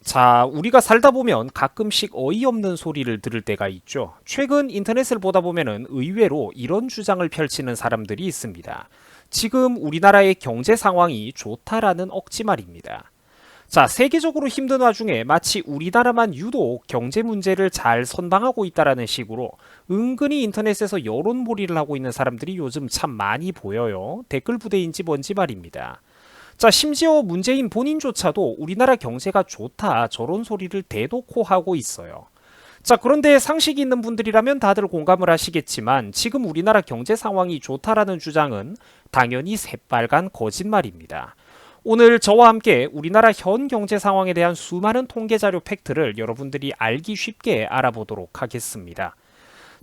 자, 우리가 살다 보면 가끔씩 어이없는 소리를 들을 때가 있죠. 최근 인터넷을 보다 보면은 의외로 이런 주장을 펼치는 사람들이 있습니다. 지금 우리나라의 경제 상황이 좋다라는 억지 말입니다. 자, 세계적으로 힘든 와중에 마치 우리나라만 유독 경제 문제를 잘 선방하고 있다라는 식으로 은근히 인터넷에서 여론몰이를 하고 있는 사람들이 요즘 참 많이 보여요. 댓글 부대인지 뭔지 말입니다. 자, 심지어 문재인 본인조차도 우리나라 경제가 좋다 저런 소리를 대놓고 하고 있어요. 자, 그런데 상식이 있는 분들이라면 다들 공감을 하시겠지만 지금 우리나라 경제 상황이 좋다라는 주장은 당연히 새빨간 거짓말입니다. 오늘 저와 함께 우리나라 현 경제 상황에 대한 수많은 통계 자료 팩트를 여러분들이 알기 쉽게 알아보도록 하겠습니다.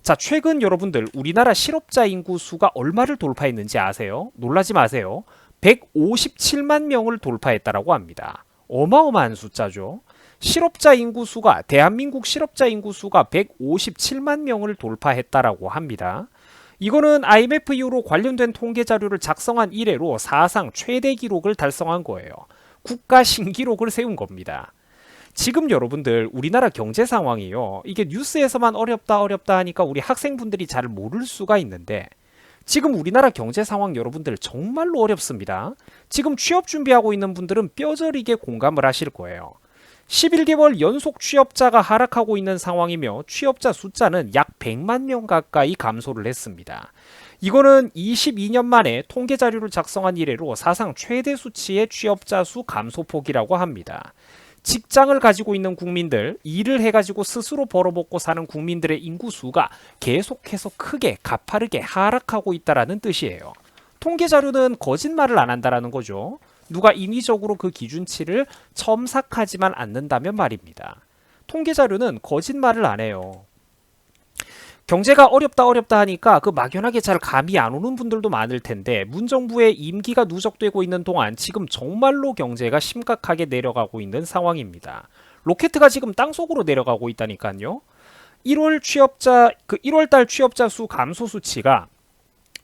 자, 최근 여러분들 우리나라 실업자 인구 수가 얼마를 돌파했는지 아세요? 놀라지 마세요. 157만 명을 돌파했다라고 합니다. 어마어마한 숫자죠. 실업자 인구 수가 대한민국 실업자 인구 수가 157만 명을 돌파했다라고 합니다. 이거는 IMF 이후로 관련된 통계 자료를 작성한 이래로 사상 최대 기록을 달성한 거예요. 국가 신기록을 세운 겁니다. 지금 여러분들 우리나라 경제 상황이요. 이게 뉴스에서만 어렵다 하니까 우리 학생분들이 잘 모를 수가 있는데 지금 우리나라 경제 상황 여러분들 정말로 어렵습니다. 지금 취업 준비하고 있는 분들은 뼈저리게 공감을 하실 거예요. 11개월 연속 취업자가 하락하고 있는 상황이며 취업자 숫자는 약 100만 명 가까이 감소를 했습니다. 이거는 22년 만에 통계 자료를 작성한 이래로 사상 최대 수치의 취업자 수 감소폭이라고 합니다. 직장을 가지고 있는 국민들, 일을 해가지고 스스로 벌어먹고 사는 국민들의 인구수가 계속해서 크게 가파르게 하락하고 있다는 뜻이에요. 통계 자료는 거짓말을 안 한다는 거죠. 누가 인위적으로 그 기준치를 첨삭하지만 않는다면 말입니다. 통계 자료는 거짓말을 안 해요. 경제가 어렵다 하니까 그 막연하게 잘 감이 안 오는 분들도 많을 텐데 문정부의 임기가 누적되고 있는 동안 지금 정말로 경제가 심각하게 내려가고 있는 상황입니다. 로켓가 지금 땅속으로 내려가고 있다니까요. 1월달 취업자 수 감소 수치가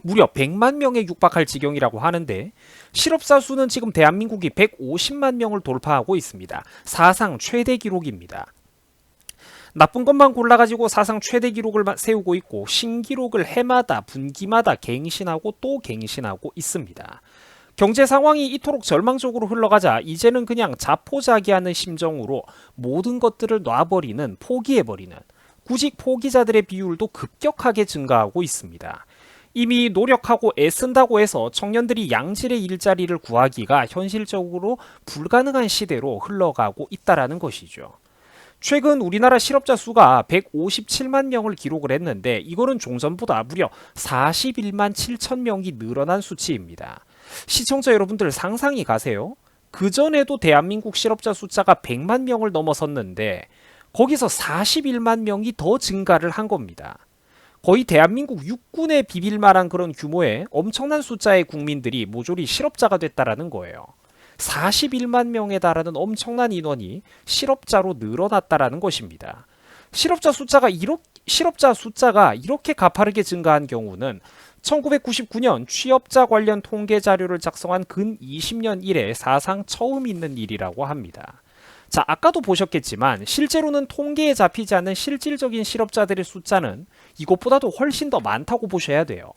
무려 100만 명에 육박할 지경이라고 하는데 실업자 수는 지금 대한민국이 150만 명을 돌파하고 있습니다. 사상 최대 기록입니다. 나쁜 것만 골라가지고 사상 최대 기록을 세우고 있고 신기록을 해마다 분기마다 갱신하고 또 갱신하고 있습니다. 경제 상황이 이토록 절망적으로 흘러가자 이제는 그냥 자포자기하는 심정으로 모든 것들을 놔버리는 포기해버리는 구직 포기자들의 비율도 급격하게 증가하고 있습니다. 이미 노력하고 애쓴다고 해서 청년들이 양질의 일자리를 구하기가 현실적으로 불가능한 시대로 흘러가고 있다는 것이죠. 최근 우리나라 실업자 수가 157만 명을 기록을 했는데 이거는 종전보다 무려 41만 7천 명이 늘어난 수치입니다. 시청자 여러분들 상상이 가세요? 그전에도 대한민국 실업자 숫자가 100만 명을 넘어섰는데 거기서 41만 명이 더 증가를 한 겁니다. 거의 대한민국 육군에 비빌 만한 그런 규모의 엄청난 숫자의 국민들이 모조리 실업자가 됐다라는 거예요. 41만 명에 달하는 엄청난 인원이 실업자로 늘어났다라는 것입니다. 실업자 숫자가 이렇게 가파르게 증가한 경우는 1999년 취업자 관련 통계 자료를 작성한 근 20년 이래 사상 처음 있는 일이라고 합니다. 자, 아까도 보셨겠지만 실제로는 통계에 잡히지 않는 실질적인 실업자들의 숫자는 이것보다도 훨씬 더 많다고 보셔야 돼요.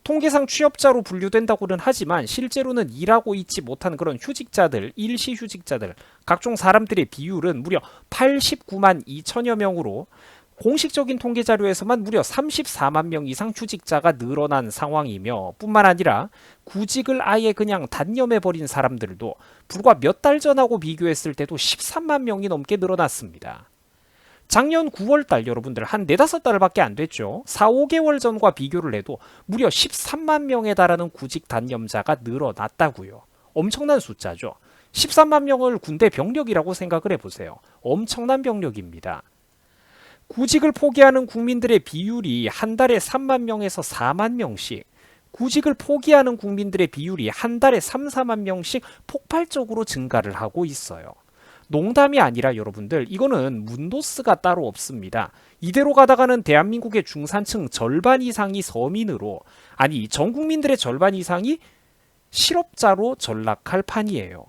통계상 취업자로 분류된다고는 하지만 실제로는 일하고 있지 못한 그런 휴직자들, 일시휴직자들, 각종 사람들의 비율은 무려 89만 2천여 명으로 공식적인 통계 자료에서만 무려 34만 명 이상 휴직자가 늘어난 상황이며 뿐만 아니라 구직을 아예 그냥 단념해버린 사람들도 불과 몇 달 전하고 비교했을 때도 13만 명이 넘게 늘어났습니다. 작년 9월달 여러분들 한 4-5달밖에 안 됐죠. 4-5개월 전과 비교를 해도 무려 13만 명에 달하는 구직 단념자가 늘어났다고요. 엄청난 숫자죠. 13만 명을 군대 병력이라고 생각을 해보세요. 엄청난 병력입니다. 구직을 포기하는 국민들의 비율이 한 달에 3만 명에서 4만 명씩, 구직을 포기하는 국민들의 비율이 한 달에 3-4만 명씩 폭발적으로 증가를 하고 있어요. 농담이 아니라 여러분들 이거는 문도스가 따로 없습니다. 이대로 가다가는 대한민국의 중산층 절반 이상이 서민으로, 아니 전 국민들의 절반 이상이 실업자로 전락할 판이에요.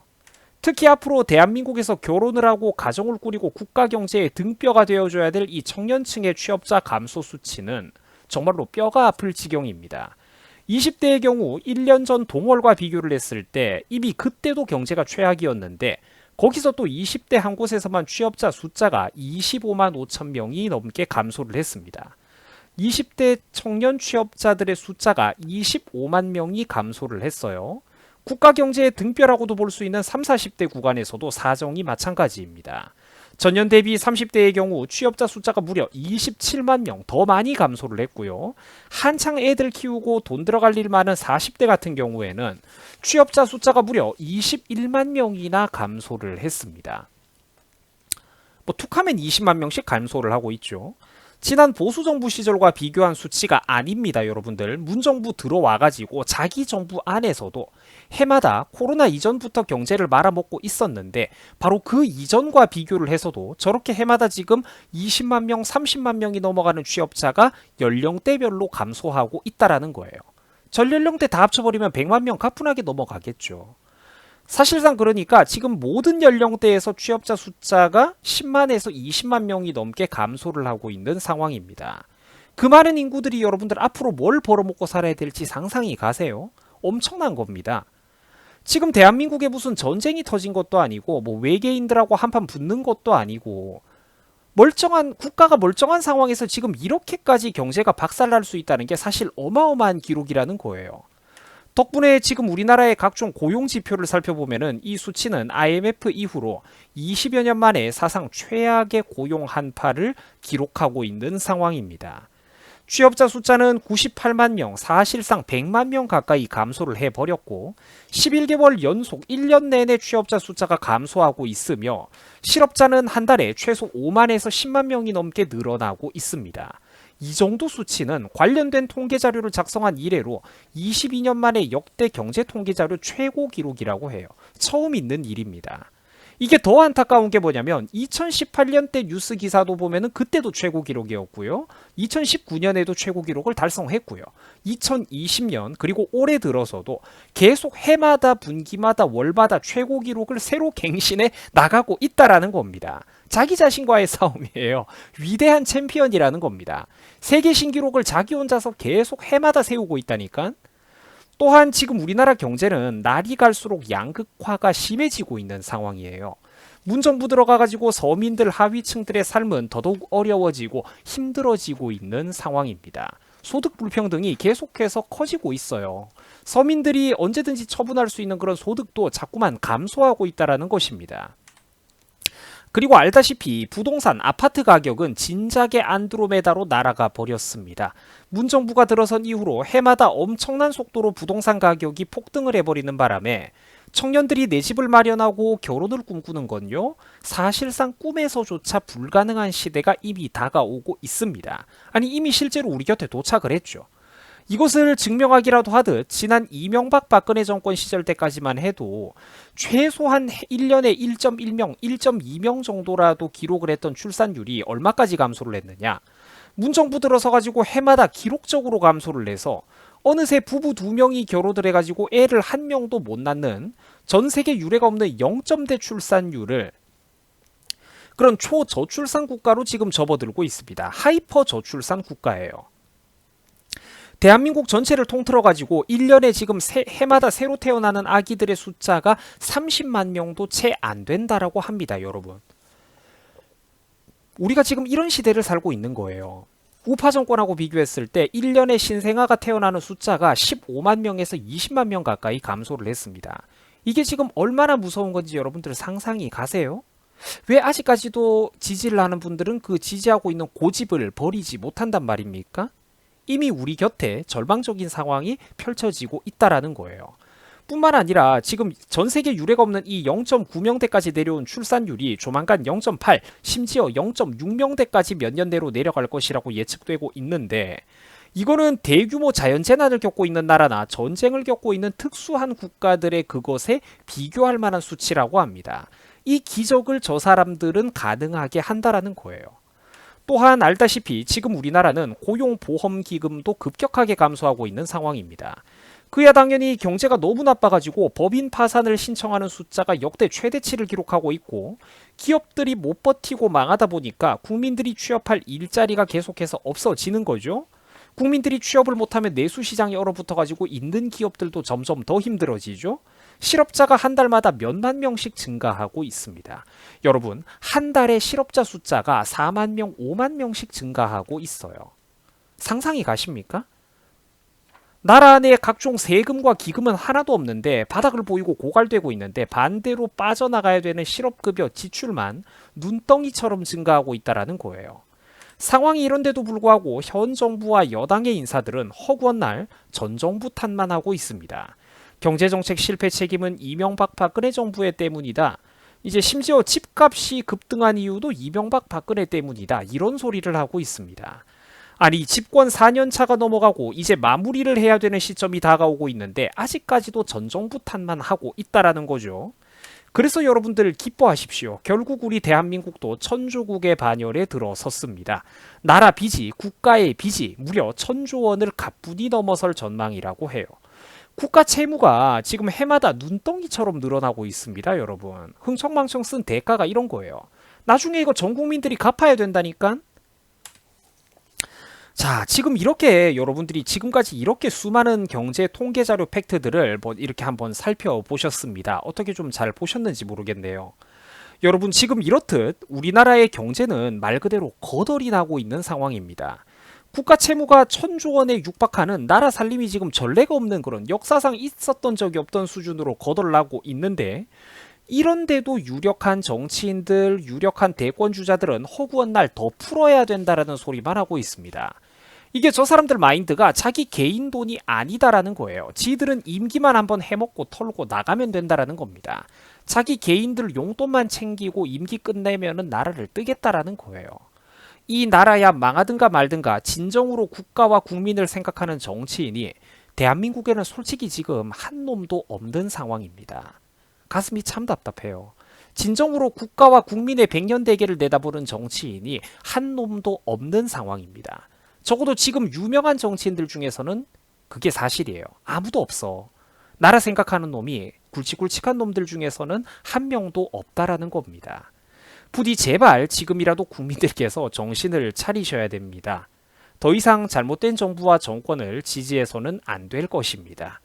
특히 앞으로 대한민국에서 결혼을 하고 가정을 꾸리고 국가 경제의 등뼈가 되어줘야 될 이 청년층의 취업자 감소 수치는 정말로 뼈가 아플 지경입니다. 20대의 경우 1년 전 동월과 비교를 했을 때 이미 그때도 경제가 최악이었는데 거기서 또 20대 한 곳에서만 취업자 숫자가 25만 5천 명이 넘게 감소를 했습니다. 20대 청년 취업자들의 숫자가 25만 명이 감소를 했어요. 국가 경제의 등뼈라고도 볼 수 있는 3, 40대 구간에서도 사정이 마찬가지입니다. 전년 대비 30대의 경우 취업자 숫자가 무려 27만 명 더 많이 감소를 했고요. 한창 애들 키우고 돈 들어갈 일 많은 40대 같은 경우에는 취업자 숫자가 무려 21만 명이나 감소를 했습니다. 뭐 툭하면 20만 명씩 감소를 하고 있죠. 지난 보수정부 시절과 비교한 수치가 아닙니다, 여러분들. 문정부 들어와가지고 자기 정부 안에서도 해마다 코로나 이전부터 경제를 말아먹고 있었는데 바로 그 이전과 비교를 해서도 저렇게 해마다 지금 20만 명, 30만 명이 넘어가는 취업자가 연령대별로 감소하고 있다라는 거예요. 전 연령대 다 합쳐버리면 100만 명 가뿐하게 넘어가겠죠. 사실상 그러니까 지금 모든 연령대에서 취업자 숫자가 10만에서 20만 명이 넘게 감소를 하고 있는 상황입니다. 그 많은 인구들이 여러분들 앞으로 뭘 벌어먹고 살아야 될지 상상이 가세요? 엄청난 겁니다. 지금 대한민국에 무슨 전쟁이 터진 것도 아니고 뭐 외계인들하고 한판 붙는 것도 아니고 멀쩡한 국가가 멀쩡한 상황에서 지금 이렇게까지 경제가 박살날 수 있다는 게 사실 어마어마한 기록이라는 거예요. 덕분에 지금 우리나라의 각종 고용 지표를 살펴보면은 이 수치는 IMF 이후로 20여 년 만에 사상 최악의 고용 한파를 기록하고 있는 상황입니다. 취업자 숫자는 98만 명, 사실상 100만 명 가까이 감소를 해버렸고 11개월 연속 1년 내내 취업자 숫자가 감소하고 있으며 실업자는 한 달에 최소 5만에서 10만 명이 넘게 늘어나고 있습니다. 이 정도 수치는 관련된 통계 자료를 작성한 이래로 22년 만에 역대 경제 통계 자료 최고 기록이라고 해요. 처음 있는 일입니다. 이게 더 안타까운 게 뭐냐면 2018년 때 뉴스 기사도 보면은 그때도 최고 기록이었고요. 2019년에도 최고 기록을 달성했고요. 2020년 그리고 올해 들어서도 계속 해마다 분기마다 월마다 최고 기록을 새로 갱신해 나가고 있다라는 겁니다. 자기 자신과의 싸움이에요. 위대한 챔피언이라는 겁니다. 세계 신기록을 자기 혼자서 계속 해마다 세우고 있다니까. 또한 지금 우리나라 경제는 날이 갈수록 양극화가 심해지고 있는 상황이에요. 문정부 들어가가지고 서민들 하위층들의 삶은 더더욱 어려워지고 힘들어지고 있는 상황입니다. 소득 불평등이 계속해서 커지고 있어요. 서민들이 언제든지 처분할 수 있는 그런 소득도 자꾸만 감소하고 있다는 것입니다. 그리고 알다시피 부동산 아파트 가격은 진작에 안드로메다로 날아가 버렸습니다. 문정부가 들어선 이후로 해마다 엄청난 속도로 부동산 가격이 폭등을 해버리는 바람에 청년들이 내 집을 마련하고 결혼을 꿈꾸는 건요, 사실상 꿈에서조차 불가능한 시대가 이미 다가오고 있습니다. 아니 이미 실제로 우리 곁에 도착을 했죠. 이것을 증명하기라도 하듯 지난 이명박 박근혜 정권 시절 때까지만 해도 최소한 1년에 1.1명, 1.2명 정도라도 기록을 했던 출산율이 얼마까지 감소를 했느냐. 문정부 들어서 가지고 해마다 기록적으로 감소를 해서 어느새 부부 2명이 결혼을 해가지고 애를 1명도 못 낳는 전 세계 유례가 없는 0점대 출산율을 그런 초저출산 국가로 지금 접어들고 있습니다. 하이퍼 저출산 국가예요. 대한민국 전체를 통틀어가지고 1년에 지금 해마다 새로 태어나는 아기들의 숫자가 30만 명도 채 안 된다라고 합니다, 여러분. 우리가 지금 이런 시대를 살고 있는 거예요. 우파 정권하고 비교했을 때 1년에 신생아가 태어나는 숫자가 15만 명에서 20만 명 가까이 감소를 했습니다. 이게 지금 얼마나 무서운 건지 여러분들 상상이 가세요? 왜 아직까지도 지지를 하는 분들은 그 지지하고 있는 고집을 버리지 못한단 말입니까? 이미 우리 곁에 절망적인 상황이 펼쳐지고 있다라는 거예요. 뿐만 아니라 지금 전 세계 유례가 없는 이 0.9명대까지 내려온 출산율이 조만간 0.8, 심지어 0.6명대까지 몇 년 내로 내려갈 것이라고 예측되고 있는데 이거는 대규모 자연재난을 겪고 있는 나라나 전쟁을 겪고 있는 특수한 국가들의 그것에 비교할 만한 수치라고 합니다. 이 기적을 저 사람들은 가능하게 한다라는 거예요. 또한 알다시피 지금 우리나라는 고용보험기금도 급격하게 감소하고 있는 상황입니다. 그야 당연히 경제가 너무 나빠가지고 법인 파산을 신청하는 숫자가 역대 최대치를 기록하고 있고, 기업들이 못 버티고 망하다 보니까 국민들이 취업할 일자리가 계속해서 없어지는 거죠. 국민들이 취업을 못하면 내수시장이 얼어붙어가지고 있는 기업들도 점점 더 힘들어지죠. 실업자가 한 달마다 몇만 명씩 증가하고 있습니다. 여러분, 한 달에 실업자 숫자가 4만 명, 5만 명씩 증가하고 있어요. 상상이 가십니까? 나라 내 각종 세금과 기금은 하나도 없는데 바닥을 보이고 고갈되고 있는데, 반대로 빠져나가야 되는 실업급여 지출만 눈덩이처럼 증가하고 있다는 거예요. 상황이 이런데도 불구하고 현 정부와 여당의 인사들은 허구한 날 전 정부 탓만 하고 있습니다. 경제정책 실패 책임은 이명박 박근혜 정부의 때문이다. 이제 심지어 집값이 급등한 이유도 이명박 박근혜 때문이다. 이런 소리를 하고 있습니다. 아니, 집권 4년 차가 넘어가고 이제 마무리를 해야 되는 시점이 다가오고 있는데 아직까지도 전 정부 탓만 하고 있다라는 거죠. 그래서 여러분들 기뻐하십시오. 결국 우리 대한민국도 천조국의 반열에 들어섰습니다. 나라 빚이, 국가의 빚이 무려 1,000조 원을 가뿐히 넘어설 전망이라고 해요. 국가 채무가 지금 해마다 눈덩이처럼 늘어나고 있습니다, 여러분. 흥청망청 쓴 대가가 이런 거예요. 나중에 이거 전 국민들이 갚아야 된다니까? 자, 지금 이렇게 여러분들이 지금까지 이렇게 수많은 경제 통계 자료 팩트들을 뭐 이렇게 한번 살펴보셨습니다. 어떻게 좀 잘 보셨는지 모르겠네요. 여러분, 지금 이렇듯 우리나라의 경제는 말 그대로 거덜이 나고 있는 상황입니다. 국가 채무가 1,000조 원에 육박하는, 나라 살림이 지금 전례가 없는 그런, 역사상 있었던 적이 없던 수준으로 거덜나고 있는데, 이런데도 유력한 정치인들, 유력한 대권주자들은 허구한 날 더 풀어야 된다라는 소리만 하고 있습니다. 이게 저 사람들 마인드가 자기 개인 돈이 아니다라는 거예요. 지들은 임기만 한번 해먹고 털고 나가면 된다라는 겁니다. 자기 개인들 용돈만 챙기고 임기 끝내면은 나라를 뜨겠다라는 거예요. 이 나라야 망하든가 말든가 진정으로 국가와 국민을 생각하는 정치인이 대한민국에는 솔직히 지금 한 놈도 없는 상황입니다. 가슴이 참 답답해요. 진정으로 국가와 국민의 백년 대계를 내다보는 정치인이 한 놈도 없는 상황입니다. 적어도 지금 유명한 정치인들 중에서는 그게 사실이에요. 아무도 없어. 나라 생각하는 놈이 굵직굵직한 놈들 중에서는 한 명도 없다라는 겁니다. 부디 제발 지금이라도 국민들께서 정신을 차리셔야 됩니다. 더 이상 잘못된 정부와 정권을 지지해서는 안 될 것입니다.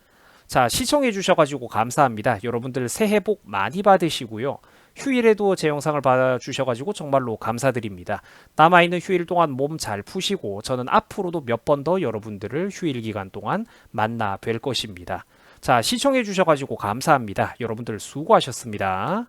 자, 시청해 주셔가지고 감사합니다. 여러분들 새해 복 많이 받으시고요. 휴일에도 제 영상을 봐주셔가지고 정말로 감사드립니다. 남아있는 휴일 동안 몸 잘 푸시고 저는 앞으로도 몇 번 더 여러분들을 휴일 기간 동안 만나 뵐 것입니다. 자, 시청해 주셔가지고 감사합니다. 여러분들 수고하셨습니다.